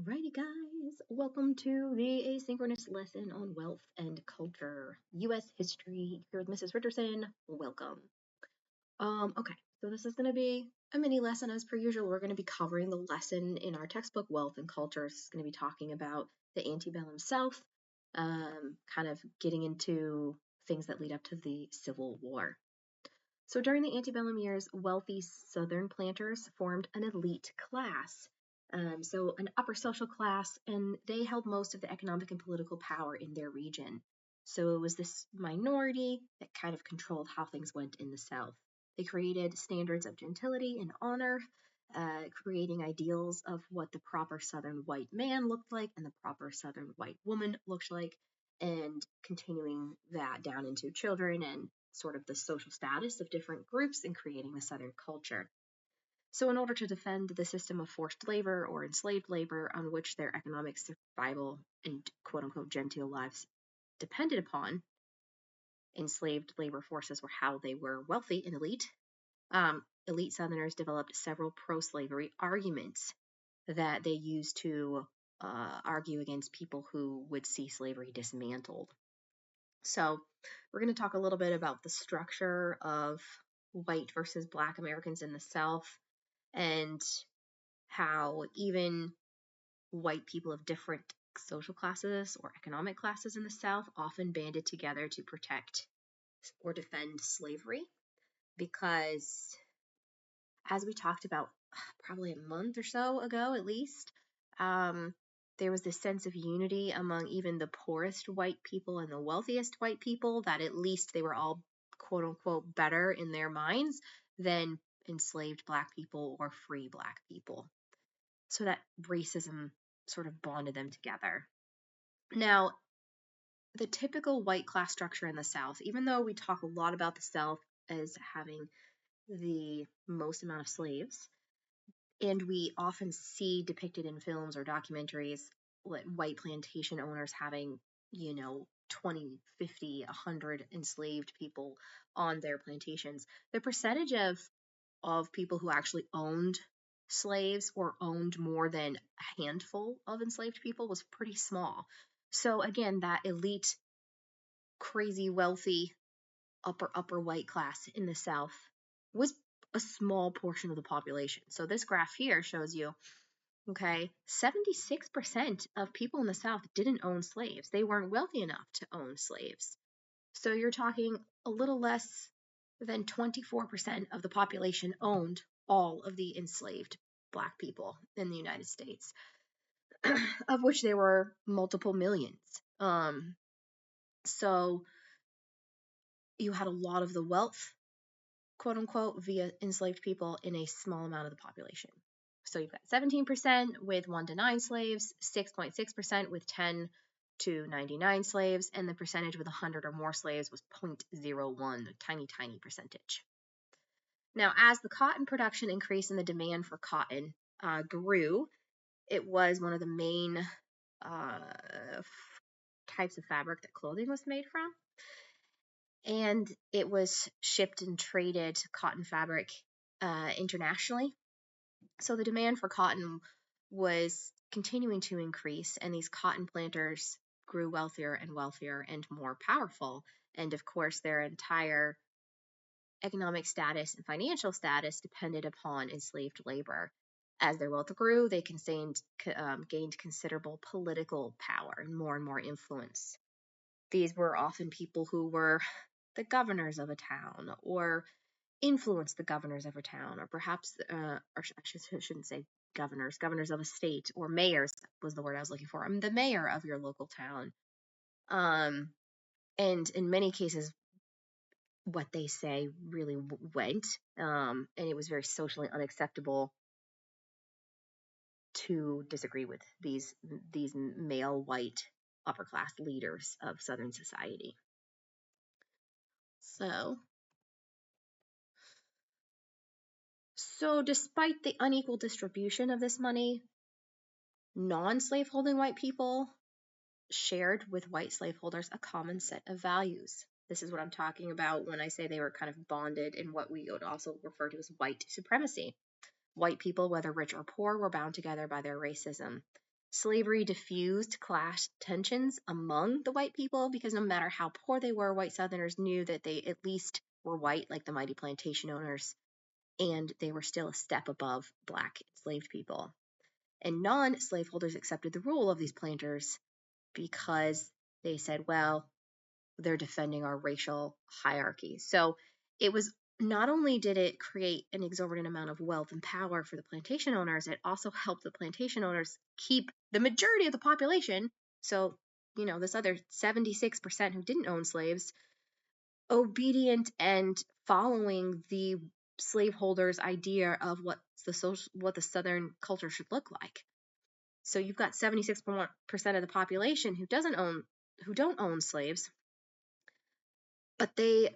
Alrighty, guys, welcome to the asynchronous lesson on wealth and culture, U.S. history. Here with Mrs. Richardson. Welcome. Okay, so this is going to be a mini lesson as per usual. We're going to be covering the lesson in our textbook, Wealth and Culture. It's going to be talking about the antebellum South, kind of getting into things that lead up to the Civil War. So during the antebellum years, wealthy Southern planters formed an elite class. So an upper social class, and they held most of the economic and political power in their region. So it was this minority that kind of controlled how things went in the South. They created standards of gentility and honor, creating ideals of what the proper Southern white man looked like and the proper Southern white woman looked like, and continuing that down into children and sort of the social status of different groups and creating the Southern culture. So in order to defend the system of forced labor or enslaved labor on which their economic survival and quote-unquote genteel lives depended upon, enslaved labor forces were how they were wealthy and elite. Elite Southerners developed several pro-slavery arguments that they used to argue against people who would see slavery dismantled. So we're going to talk a little bit about the structure of white versus Black Americans in the South, and how even white people of different social classes or economic classes in the South often banded together to protect or defend slavery, because as we talked about probably a month or so ago at least, there was this sense of unity among even the poorest white people and the wealthiest white people, that at least they were all quote unquote better in their minds than enslaved Black people or free Black people. So that racism sort of bonded them together. Now, the typical white class structure in the South, even though we talk a lot about the South as having the most amount of slaves, and we often see depicted in films or documentaries white plantation owners having, 20, 50, 100 enslaved people on their plantations. The percentage of people who actually owned slaves or owned more than a handful of enslaved people was pretty small. So again, that elite, crazy, wealthy, upper white class in the South was a small portion of the population. So this graph here shows you, okay, 76% of people in the South didn't own slaves. They weren't wealthy enough to own slaves. So you're talking a little less than 24% of the population owned all of the enslaved Black people in the United States, of which there were multiple millions. So you had a lot of the wealth, quote unquote, via enslaved people in a small amount of the population. So you've got 17% with 1 to 9 slaves, 6.6% with 10 to 99 slaves, and the percentage with 100 or more slaves was 0.01, a tiny, tiny percentage. Now, as the cotton production increased and the demand for cotton grew, it was one of the main types of fabric that clothing was made from. And it was shipped and traded, cotton fabric, internationally. So the demand for cotton was continuing to increase, and these cotton planters grew wealthier and wealthier and more powerful. And of course, their entire economic status and financial status depended upon enslaved labor. As their wealth grew, they gained considerable political power and more influence. These were often people who were the governors of a town, or influenced the governors of a town, or perhaps, or I shouldn't say governors of a state, or mayors was the word I was looking for. I'm the mayor of your local town. And in many cases, what they say really went, and it was very socially unacceptable to disagree with these male white upper class leaders of Southern society. So despite the unequal distribution of this money, non-slaveholding white people shared with white slaveholders a common set of values. This is what I'm talking about when I say they were kind of bonded in what we would also refer to as white supremacy. White people, whether rich or poor, were bound together by their racism. Slavery diffused class tensions among the white people because no matter how poor they were, white Southerners knew that they at least were white, like the mighty plantation owners, and they were still a step above black enslaved people. And non-slaveholders accepted the rule of these planters because they said, well, they're defending our racial hierarchy. So it was not only did it create an exorbitant amount of wealth and power for the plantation owners, it also helped the plantation owners keep the majority of the population. So, this other 76% who didn't own slaves, obedient and following the slaveholders' idea of what the Southern culture should look like. So you've got 76% of the population who don't own slaves, but they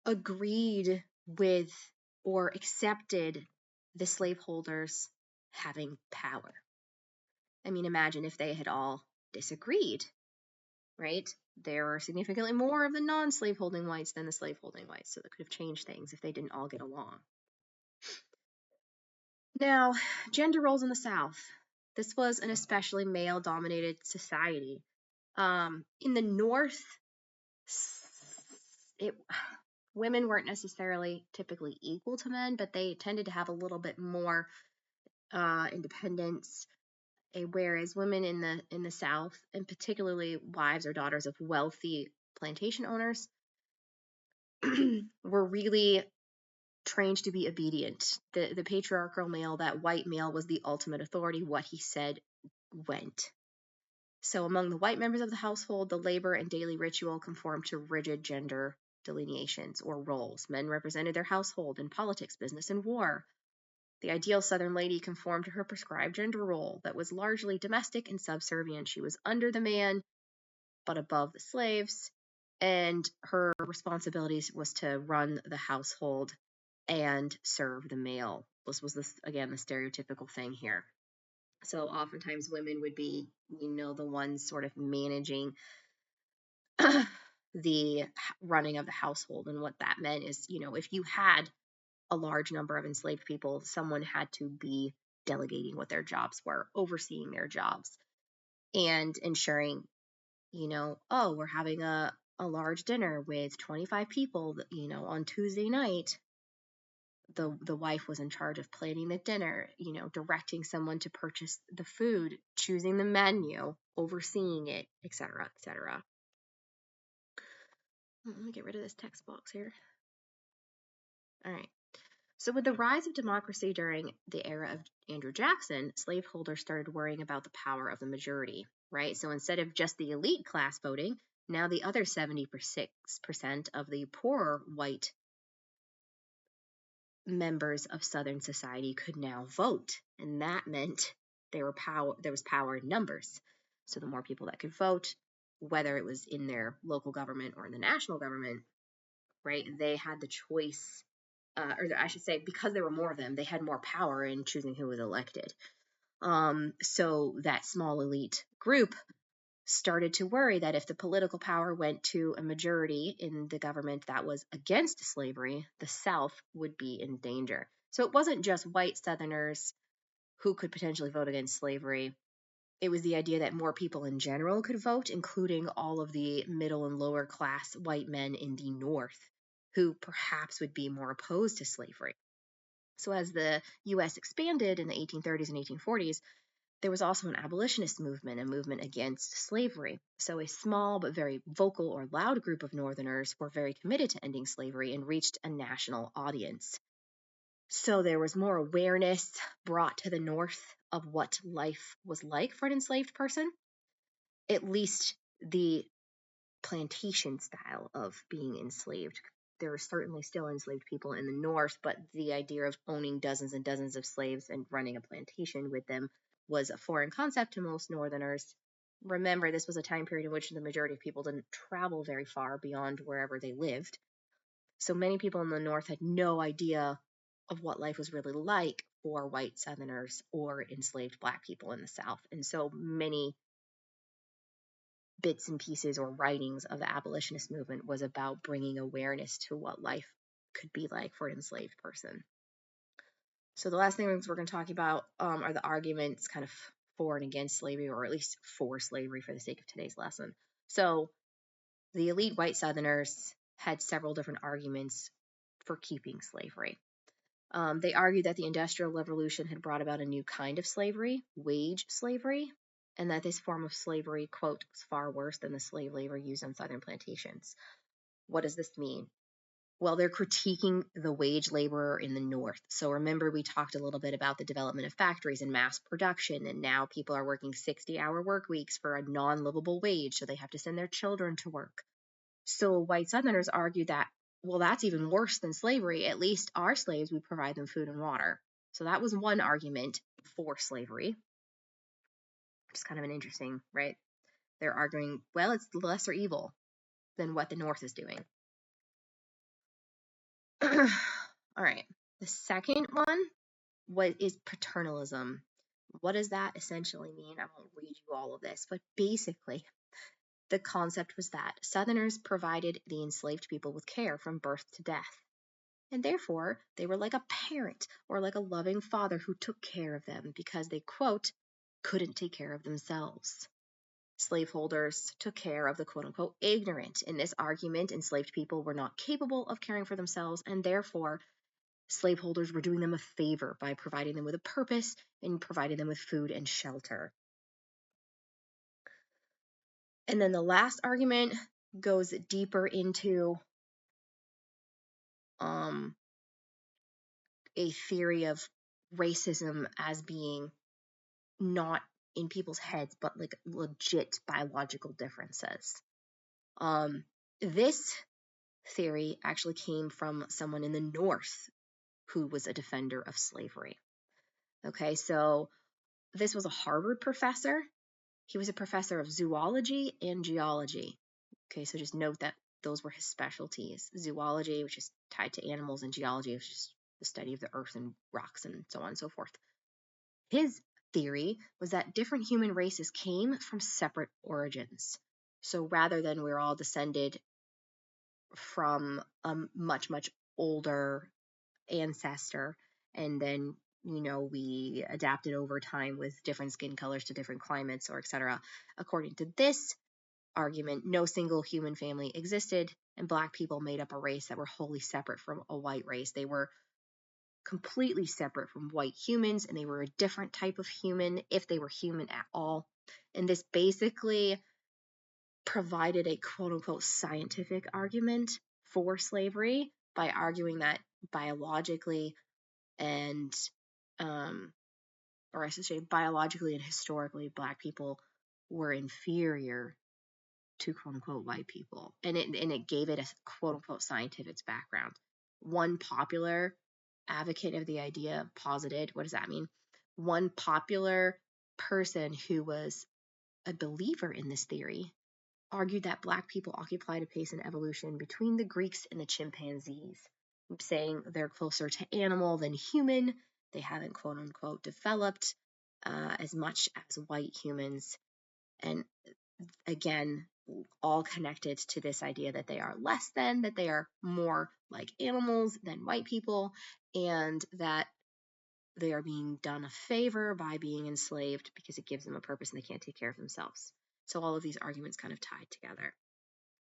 agreed with or accepted the slaveholders having power. I mean, imagine if they had all disagreed, right? There were significantly more of the non-slaveholding whites than the slaveholding whites, so that could have changed things if they didn't all get along. Now, gender roles in the South. This was an especially male-dominated society. In the North, women weren't necessarily typically equal to men, but they tended to have a little bit more independence. Whereas women in the South, and particularly wives or daughters of wealthy plantation owners, were really trained to be obedient. The patriarchal male, that white male, was the ultimate authority. What he said went. So among the white members of the household, the labor and daily ritual conformed to rigid gender delineations or roles. Men represented their household in politics, business, and war. The ideal Southern lady conformed to her prescribed gender role that was largely domestic and subservient. She was under the man, but above the slaves, and her responsibilities was to run the household and serve the male. This was, again, the stereotypical thing here. So oftentimes women would be, the ones sort of managing the running of the household. And what that meant is, if you had a large number of enslaved people, someone had to be delegating what their jobs were, overseeing their jobs, and ensuring, we're having a large dinner with 25 people, on Tuesday night. The wife was in charge of planning the dinner, directing someone to purchase the food, choosing the menu, overseeing it, etc., etc. Let me get rid of this text box here. All right. So with the rise of democracy during the era of Andrew Jackson, slaveholders started worrying about the power of the majority, right? So instead of just the elite class voting, now the other 76% of the poorer white members of Southern society could now vote. And that meant there was power in numbers. So the more people that could vote, whether it was in their local government or in the national government, right, they had the choice, or I should say, because there were more of them, they had more power in choosing who was elected. So that small elite group started to worry that if the political power went to a majority in the government that was against slavery, the South would be in danger. So it wasn't just white Southerners who could potentially vote against slavery. It was the idea that more people in general could vote, including all of the middle and lower class white men in the North who perhaps would be more opposed to slavery. So as the U.S. expanded in the 1830s and 1840s, there was also an abolitionist movement, a movement against slavery. So a small but very vocal or loud group of Northerners were very committed to ending slavery and reached a national audience. So there was more awareness brought to the North of what life was like for an enslaved person, at least the plantation style of being enslaved. There were certainly still enslaved people in the North, but the idea of owning dozens and dozens of slaves and running a plantation with them was a foreign concept to most Northerners. Remember, this was a time period in which the majority of people didn't travel very far beyond wherever they lived. So many people in the North had no idea of what life was really like for white Southerners or enslaved Black people in the South. And so many bits and pieces or writings of the abolitionist movement was about bringing awareness to what life could be like for an enslaved person. So the last thing we're going to talk about are the arguments kind of for and against slavery, or at least for slavery for the sake of today's lesson. So the elite white Southerners had several different arguments for keeping slavery. They argued that the Industrial Revolution had brought about a new kind of slavery, wage slavery, and that this form of slavery, quote, was far worse than the slave labor used on Southern plantations. What does this mean? Well, they're critiquing the wage laborer in the North. So remember, we talked a little bit about the development of factories and mass production, and now people are working 60-hour work weeks for a non-livable wage, so they have to send their children to work. So white Southerners argued that, well, that's even worse than slavery. At least our slaves, we provide them food and water. So that was one argument for slavery. Just kind of an interesting, right? They're arguing, well, it's the lesser evil than what the North is doing. All right. The second one is paternalism. What does that essentially mean? I won't read you all of this, but basically, the concept was that Southerners provided the enslaved people with care from birth to death. And therefore, they were like a parent or like a loving father who took care of them because they, quote, couldn't take care of themselves. Slaveholders took care of the quote-unquote ignorant. In this argument, enslaved people were not capable of caring for themselves, and therefore, slaveholders were doing them a favor by providing them with a purpose and providing them with food and shelter. And then the last argument goes deeper into a theory of racism as being not in people's heads, but like legit biological differences. This theory actually came from someone in the North who was a defender of slavery. Okay, so this was a Harvard professor. He was a professor of zoology and geology. Okay, so just note that those were his specialties. Zoology, which is tied to animals, and geology, which is the study of the earth and rocks and so on and so forth. His theory was that different human races came from separate origins. So rather than we're all descended from a much, much older ancestor, and then, you know, we adapted over time with different skin colors to different climates, or etc. According to this argument, no single human family existed, and Black people made up a race that were wholly separate from a white race. They were completely separate from white humans, and they were a different type of human, if they were human at all. And this basically provided a quote-unquote scientific argument for slavery by arguing that biologically and or I should say biologically and historically, Black people were inferior to quote-unquote white people, and it gave it a quote-unquote scientific background. One popular advocate of the idea posited, what does that mean? One popular person who was a believer in this theory argued that Black people occupied a place in evolution between the Greeks and the chimpanzees, saying they're closer to animal than human. They haven't quote-unquote developed as much as white humans. And again, all connected to this idea that they are less than, that they are more like animals than white people, and that they are being done a favor by being enslaved because it gives them a purpose and they can't take care of themselves. So all of these arguments kind of tied together.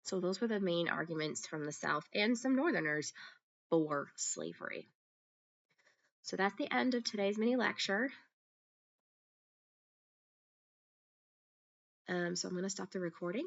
So those were the main arguments from the South and some Northerners for slavery. So that's the end of today's mini lecture. So I'm going to stop the recording.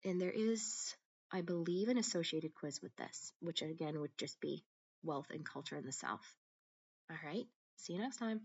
And there is, I believe, an associated quiz with this, which again would just be wealth and culture in the South. All right, see you next time.